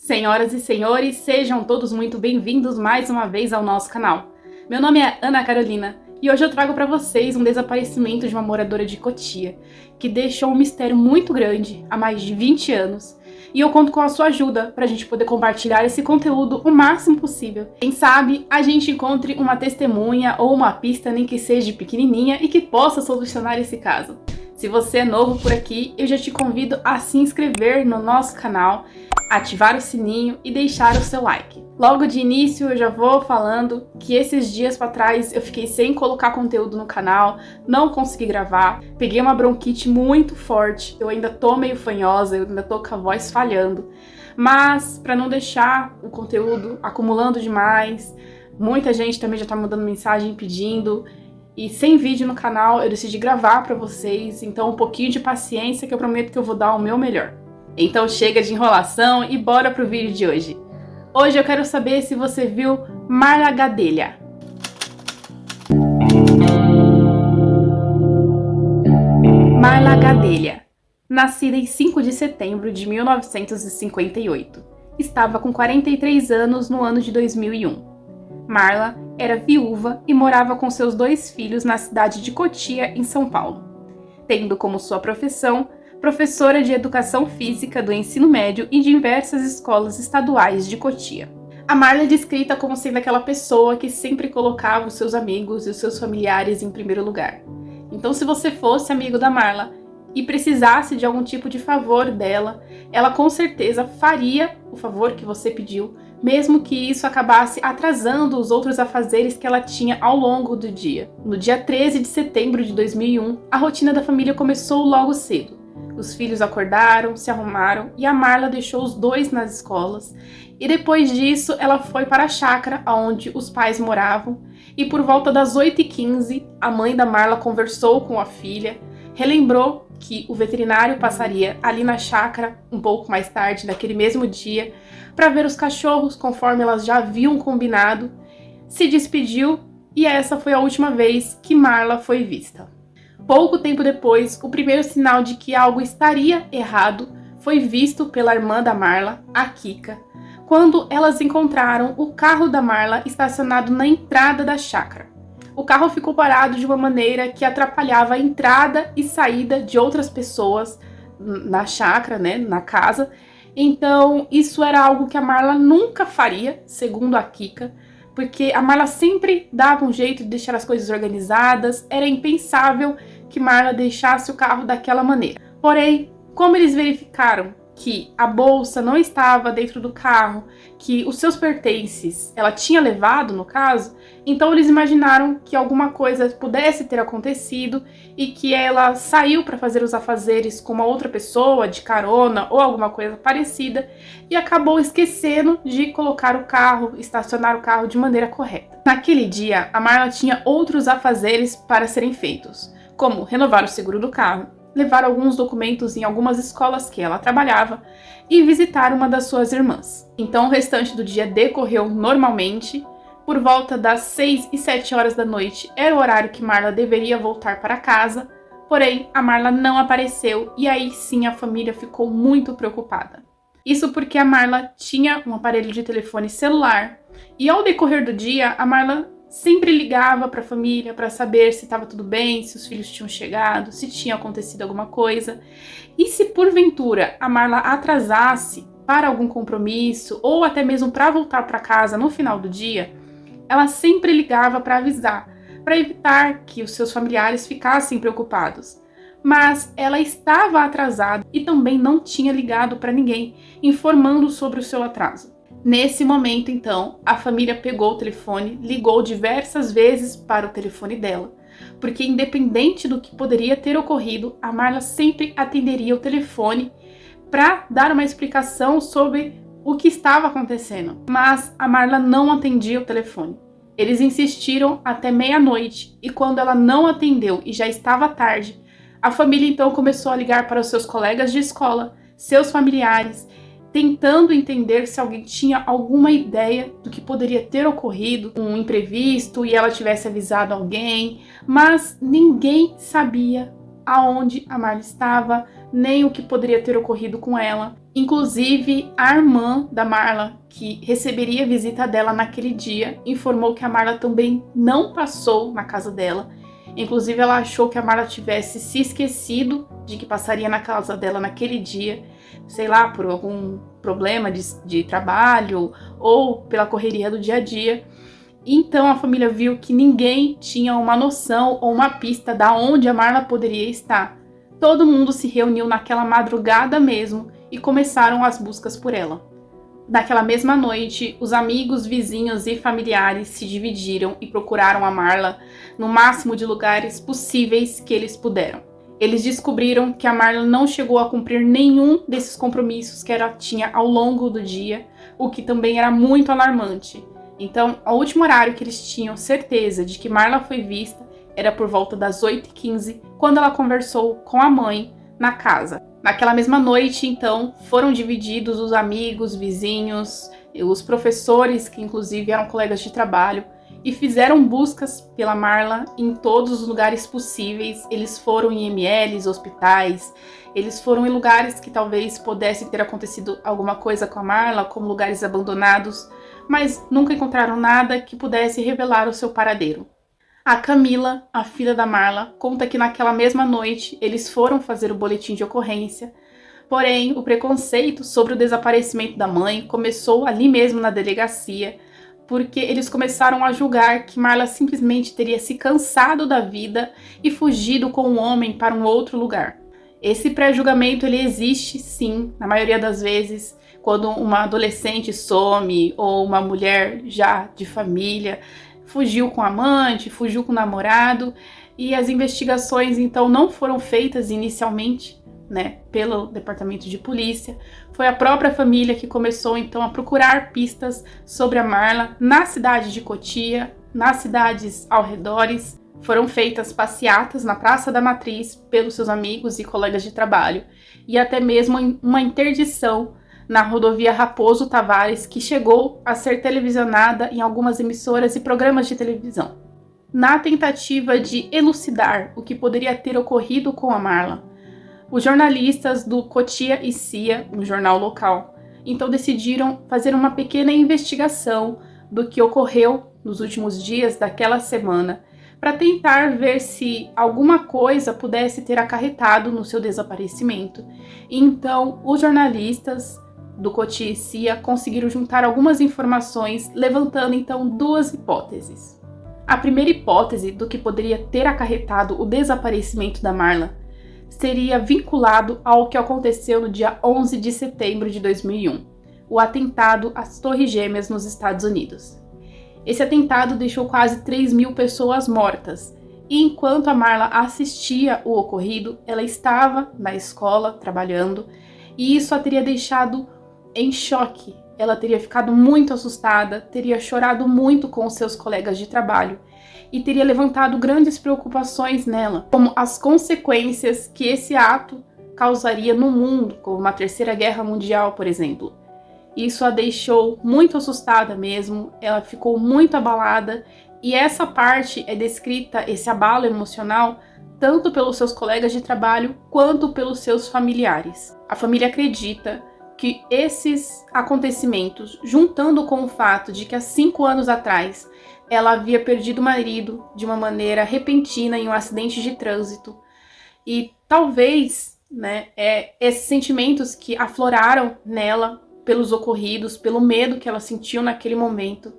Senhoras e senhores, sejam todos muito bem-vindos mais uma vez ao nosso canal. Meu nome é Ana Carolina e hoje eu trago para vocês um desaparecimento de uma moradora de Cotia, que deixou um mistério muito grande há mais de 20 anos. E eu conto com a sua ajuda para a gente poder compartilhar esse conteúdo o máximo possível. Quem sabe a gente encontre uma testemunha ou uma pista, nem que seja pequenininha, e que possa solucionar esse caso. Se você é novo por aqui, eu já te convido a se inscrever no nosso canal, ativar o sininho e deixar o seu like. Logo de início eu já vou falando que esses dias para trás eu fiquei sem colocar conteúdo no canal, não consegui gravar, peguei uma bronquite muito forte, eu ainda tô meio fanhosa, eu ainda tô com a voz falhando, mas para não deixar o conteúdo acumulando demais, muita gente também já tá mandando mensagem pedindo, e sem vídeo no canal eu decidi gravar para vocês, então um pouquinho de paciência que eu prometo que eu vou dar o meu melhor. Então chega de enrolação e bora pro vídeo de hoje. Hoje eu quero saber se você viu Marla Gadelha. Marla Gadelha, nascida em 5 de setembro de 1958, estava com 43 anos no ano de 2001. Marla era viúva e morava com seus 2 filhos na cidade de Cotia, em São Paulo, tendo como sua profissão professora de Educação Física do ensino médio em diversas escolas estaduais de Cotia. A Marla é descrita como sendo aquela pessoa que sempre colocava os seus amigos e os seus familiares em primeiro lugar. Então, se você fosse amigo da Marla e precisasse de algum tipo de favor dela, ela com certeza faria o favor que você pediu, mesmo que isso acabasse atrasando os outros afazeres que ela tinha ao longo do dia. No dia 13 de setembro de 2001, a rotina da família começou logo cedo. Os filhos acordaram, se arrumaram e a Marla deixou os 2 nas escolas. E depois disso, ela foi para a chácara onde os pais moravam. E por volta das 8h15, a mãe da Marla conversou com a filha, relembrou que o veterinário passaria ali na chácara um pouco mais tarde, naquele mesmo dia, para ver os cachorros, conforme elas já haviam combinado, se despediu e essa foi a última vez que Marla foi vista. Pouco tempo depois, o primeiro sinal de que algo estaria errado foi visto pela irmã da Marla, a Kika, quando elas encontraram o carro da Marla estacionado na entrada da chácara. O carro ficou parado de uma maneira que atrapalhava a entrada e saída de outras pessoas na chácara, na casa. Então, isso era algo que a Marla nunca faria, segundo a Kika, porque a Marla sempre dava um jeito de deixar as coisas organizadas, era impensável que Marla deixasse o carro daquela maneira. Porém, como eles verificaram que a bolsa não estava dentro do carro, que os seus pertences ela tinha levado, no caso, então eles imaginaram que alguma coisa pudesse ter acontecido e que ela saiu para fazer os afazeres com uma outra pessoa, de carona ou alguma coisa parecida, e acabou esquecendo de colocar o carro, estacionar o carro de maneira correta. Naquele dia, a Marla tinha outros afazeres para serem feitos, como renovar o seguro do carro, levar alguns documentos em algumas escolas que ela trabalhava e visitar uma das suas irmãs. Então o restante do dia decorreu normalmente. Por volta das 6 e 7 horas da noite era o horário que Marla deveria voltar para casa, porém a Marla não apareceu e aí sim a família ficou muito preocupada. Isso porque a Marla tinha um aparelho de telefone celular e ao decorrer do dia a Marla sempre ligava para a família para saber se estava tudo bem, se os filhos tinham chegado, se tinha acontecido alguma coisa. E se porventura a Marla atrasasse para algum compromisso ou até mesmo para voltar para casa no final do dia, ela sempre ligava para avisar, para evitar que os seus familiares ficassem preocupados. Mas ela estava atrasada e também não tinha ligado para ninguém, informando sobre o seu atraso. Nesse momento, então, a família pegou o telefone, ligou diversas vezes para o telefone dela, porque independente do que poderia ter ocorrido, a Marla sempre atenderia o telefone para dar uma explicação sobre o que estava acontecendo. Mas a Marla não atendia o telefone. Eles insistiram até meia-noite e quando ela não atendeu e já estava tarde, a família então começou a ligar para os seus colegas de escola, seus familiares, tentando entender se alguém tinha alguma ideia do que poderia ter ocorrido, um imprevisto e ela tivesse avisado alguém, mas ninguém sabia aonde a Marla estava, nem o que poderia ter ocorrido com ela. Inclusive, a irmã da Marla, que receberia a visita dela naquele dia, informou que a Marla também não passou na casa dela. Inclusive, ela achou que a Marla tivesse se esquecido de que passaria na casa dela naquele dia, sei lá, por algum problema de trabalho ou pela correria do dia a dia. Então, a família viu que ninguém tinha uma noção ou uma pista da onde a Marla poderia estar. Todo mundo se reuniu naquela madrugada mesmo e começaram as buscas por ela. Naquela mesma noite, os amigos, vizinhos e familiares se dividiram e procuraram a Marla no máximo de lugares possíveis que eles puderam. Eles descobriram que a Marla não chegou a cumprir nenhum desses compromissos que ela tinha ao longo do dia, o que também era muito alarmante. Então, o último horário que eles tinham certeza de que Marla foi vista era por volta das 8h15, quando ela conversou com a mãe na casa. Naquela mesma noite, então, foram divididos os amigos, vizinhos, os professores, que inclusive eram colegas de trabalho, e fizeram buscas pela Marla em todos os lugares possíveis. Eles foram em IMLs, hospitais, eles foram em lugares que talvez pudesse ter acontecido alguma coisa com a Marla, como lugares abandonados, mas nunca encontraram nada que pudesse revelar o seu paradeiro. A Camila, a filha da Marla, conta que naquela mesma noite eles foram fazer o boletim de ocorrência, porém o preconceito sobre o desaparecimento da mãe começou ali mesmo na delegacia, porque eles começaram a julgar que Marla simplesmente teria se cansado da vida e fugido com um homem para um outro lugar. Esse pré-julgamento ele existe sim, na maioria das vezes, quando uma adolescente some ou uma mulher já de família fugiu com o amante, fugiu com o namorado, e as investigações então não foram feitas inicialmente, pelo departamento de polícia. Foi a própria família que começou então a procurar pistas sobre a Marla na cidade de Cotia, nas cidades ao redores. Foram feitas passeatas na Praça da Matriz pelos seus amigos e colegas de trabalho, e até mesmo uma interdição na rodovia Raposo Tavares, que chegou a ser televisionada em algumas emissoras e programas de televisão. Na tentativa de elucidar o que poderia ter ocorrido com a Marla, os jornalistas do Cotia e Cia, um jornal local, então decidiram fazer uma pequena investigação do que ocorreu nos últimos dias daquela semana, para tentar ver se alguma coisa pudesse ter acarretado no seu desaparecimento. Então, os jornalistas do Cotia e Cia conseguiram juntar algumas informações, levantando então duas hipóteses. A primeira hipótese do que poderia ter acarretado o desaparecimento da Marla seria vinculado ao que aconteceu no dia 11 de setembro de 2001, o atentado às Torres Gêmeas nos Estados Unidos. Esse atentado deixou quase 3.000 pessoas mortas, e enquanto a Marla assistia o ocorrido, ela estava na escola trabalhando, e isso a teria deixado em choque. Ela teria ficado muito assustada, teria chorado muito com os seus colegas de trabalho e teria levantado grandes preocupações nela, como as consequências que esse ato causaria no mundo, como uma terceira guerra mundial, por exemplo. Isso a deixou muito assustada mesmo, ela ficou muito abalada, e essa parte é descrita, esse abalo emocional, tanto pelos seus colegas de trabalho quanto pelos seus familiares. A família acredita que esses acontecimentos, juntando com o fato de que há 5 anos atrás ela havia perdido o marido de uma maneira repentina em um acidente de trânsito, e talvez esses sentimentos que afloraram nela pelos ocorridos, pelo medo que ela sentiu naquele momento,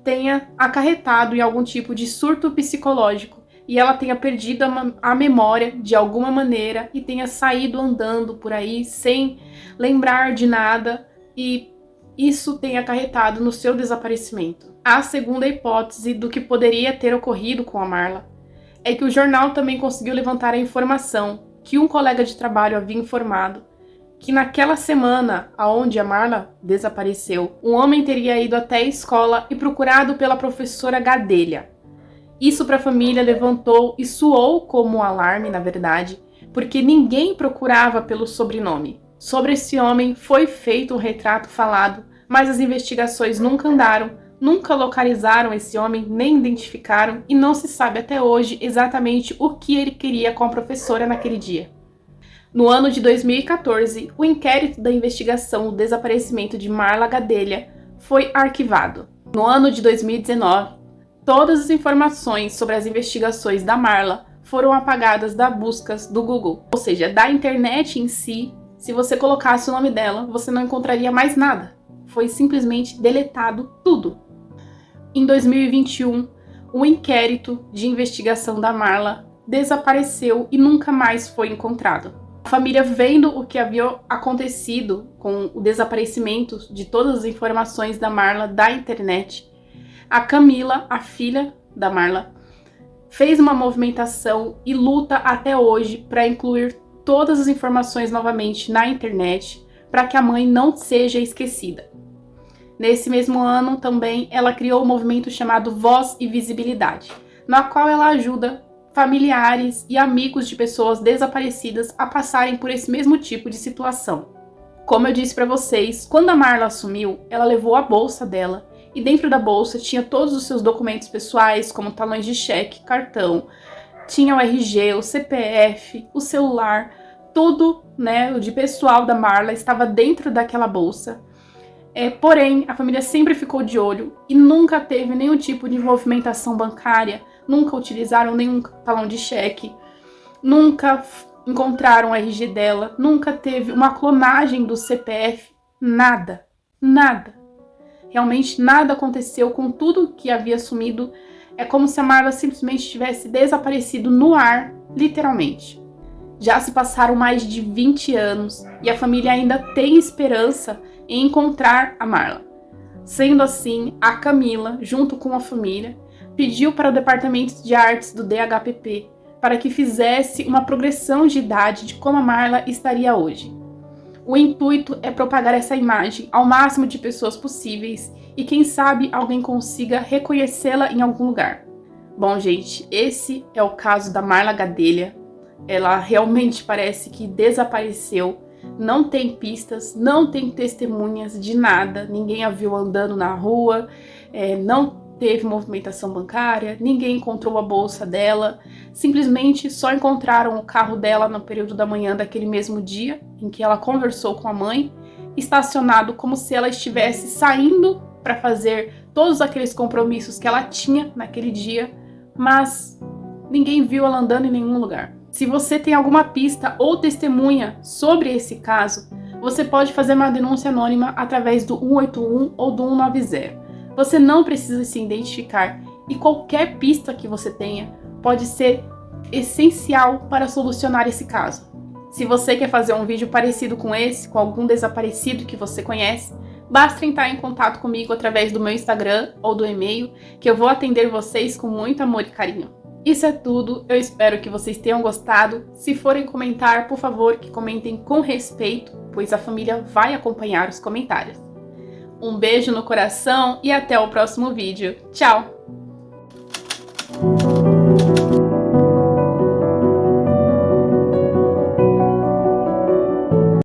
tenha acarretado em algum tipo de surto psicológico, e ela tenha perdido a memória de alguma maneira e tenha saído andando por aí sem lembrar de nada, e isso tenha acarretado no seu desaparecimento. A segunda hipótese do que poderia ter ocorrido com a Marla é que o jornal também conseguiu levantar a informação que um colega de trabalho havia informado que naquela semana onde a Marla desapareceu, um homem teria ido até a escola e procurado pela professora Gadelha. Isso para a família levantou e soou como um alarme, na verdade, porque ninguém procurava pelo sobrenome. Sobre esse homem foi feito um retrato falado, mas as investigações nunca andaram, nunca localizaram esse homem, nem identificaram, e não se sabe até hoje exatamente o que ele queria com a professora naquele dia. No ano de 2014, o inquérito da investigação do desaparecimento de Marla Gadelha foi arquivado. No ano de 2019, todas as informações sobre as investigações da Marla foram apagadas das buscas do Google, ou seja, da internet em si. Se você colocasse o nome dela, você não encontraria mais nada. Foi simplesmente deletado tudo. Em 2021, o inquérito de investigação da Marla desapareceu e nunca mais foi encontrado. A família, vendo o que havia acontecido com o desaparecimento de todas as informações da Marla da internet, a Camila, a filha da Marla, fez uma movimentação e luta até hoje para incluir todas as informações novamente na internet, para que a mãe não seja esquecida. Nesse mesmo ano também ela criou um movimento chamado Voz e Visibilidade, na qual ela ajuda familiares e amigos de pessoas desaparecidas a passarem por esse mesmo tipo de situação. Como eu disse para vocês, quando a Marla sumiu, ela levou a bolsa dela e dentro da bolsa tinha todos os seus documentos pessoais, como talões de cheque, cartão, tinha o RG, o CPF, o celular, tudo, o de pessoal da Marla estava dentro daquela bolsa. Porém, a família sempre ficou de olho e nunca teve nenhum tipo de movimentação bancária, nunca utilizaram nenhum talão de cheque, nunca encontraram o RG dela, nunca teve uma clonagem do CPF, nada. Realmente nada aconteceu com tudo que havia sumido. É como se a Marla simplesmente tivesse desaparecido no ar, literalmente. Já se passaram mais de 20 anos e a família ainda tem esperança em encontrar a Marla. Sendo assim, a Camila, junto com a família, pediu para o Departamento de Artes do DHPP para que fizesse uma progressão de idade de como a Marla estaria hoje. O intuito é propagar essa imagem ao máximo de pessoas possíveis e quem sabe alguém consiga reconhecê-la em algum lugar. Bom, gente, esse é o caso da Marla Gadelha. Ela realmente parece que desapareceu. Não tem pistas, não tem testemunhas de nada. Ninguém a viu andando na rua, não teve movimentação bancária, ninguém encontrou a bolsa dela. Simplesmente só encontraram o carro dela no período da manhã daquele mesmo dia em que ela conversou com a mãe, estacionado como se ela estivesse saindo para fazer todos aqueles compromissos que ela tinha naquele dia, mas ninguém viu ela andando em nenhum lugar. Se você tem alguma pista ou testemunha sobre esse caso, você pode fazer uma denúncia anônima através do 181 ou do 190. Você não precisa se identificar e qualquer pista que você tenha pode ser essencial para solucionar esse caso. Se você quer fazer um vídeo parecido com esse, com algum desaparecido que você conhece, basta entrar em contato comigo através do meu Instagram ou do e-mail, que eu vou atender vocês com muito amor e carinho. Isso é tudo, eu espero que vocês tenham gostado. Se forem comentar, por favor, que comentem com respeito, pois a família vai acompanhar os comentários. Um beijo no coração e até o próximo vídeo. Tchau!